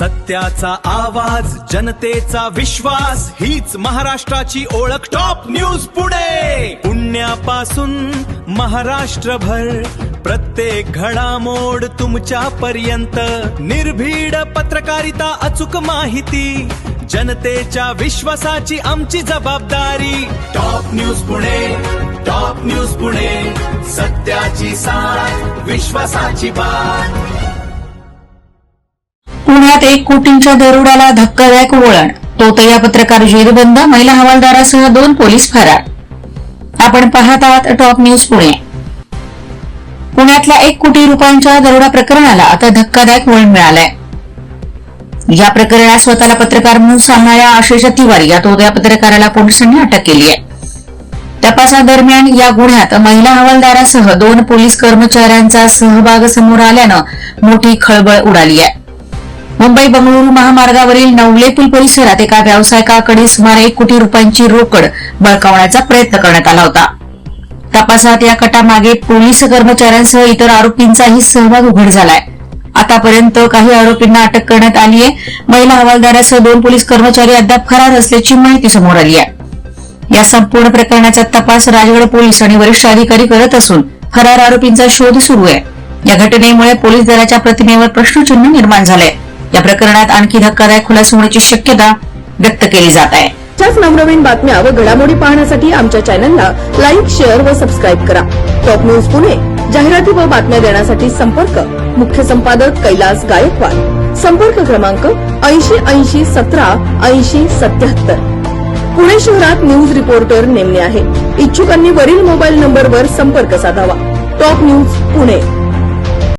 सत्याचा आवाज, जनतेचा विश्वास, हीच महाराष्ट्राची ओळख टॉप न्यूज पुणे. पुण्यापासून महाराष्ट्रभर प्रत्येक घडामोड तुमच्या पर्यंत. निर्भीड पत्रकारिता, अचूक माहिती, जनतेच्या विश्वासाची आमची जबाबदारी. Top news Pune, top news Pune, सत्याची साथ, विश्वासाची बात. पुण्यात 1 कोटींच्या दरोड्याला धक्कादायक वळण. तोतया पत्रकार जेरबंद, महिला हवालदारासह 2 पोलीस फरार. आपण पाहत आहात टॉप न्यूज पुणे. पुण्यातल्या 1 कोटी रुपयांच्या दरोडा प्रकरणाला आता धक्कादायक वळण मिळालंय. या प्रकरणात स्वतःला पत्रकार म्हणून सांगणाऱ्या आशिष तिवारी या तोतया पत्रकाराला पोलिसांनी अटक केली आहे. तपासादरम्यान या गुन्ह्यात महिला हवालदारासह 2 पोलीस कर्मचाऱ्यांचा सहभाग समोर आल्यानं मोठी खळबळ उडाली आहे. मुंबई बंगळुरू महामार्गावरील नवले पूल परिसरात एका व्यावसायिकाकडे सुमारे 1 कोटी रुपयांची रोकड बळकावण्याचा प्रयत्न करण्यात आला होता. तपासात या कटामागे पोलीस कर्मचाऱ्यांसह इतर आरोपींचाही सहभाग उघड झालाय. आतापर्यंत काही आरोपींना अटक करण्यात आली आहे. महिला हवालदारासह 2 पोलीस कर्मचारी अद्याप फरार असल्याची माहिती समोर आली आहे. या संपूर्ण प्रकरणाचा तपास राजगड पोलीस आणि वरिष्ठ अधिकारी करत असून फरार आरोपींचा शोध सुरू आहे. या घटनेमुळे पोलीस दलाच्या प्रतिमेवर प्रश्नचिन्ह निर्माण झालंय. या प्रकरणात आणखी धक्कादायक खुलासा होण्याची शक्यता व्यक्त केली जात आहे. त्याच नवनवीन बातम्या व घडामोडी पाहण्यासाठी आमच्या चॅनलला लाईक, शेअर व सबस्क्राईब करा. Top news Pune. जाहिराती व बातम्या देण्यासाठी संपर्क मुख्य संपादक कैलास गायकवाड. संपर्क क्रमांक 8080 17 80 77. पुणे शहरात न्यूज रिपोर्टर नेमणे आहे. इच्छुकांनी वरील मोबाईल नंबरवर संपर्क साधावा. Top news Pune.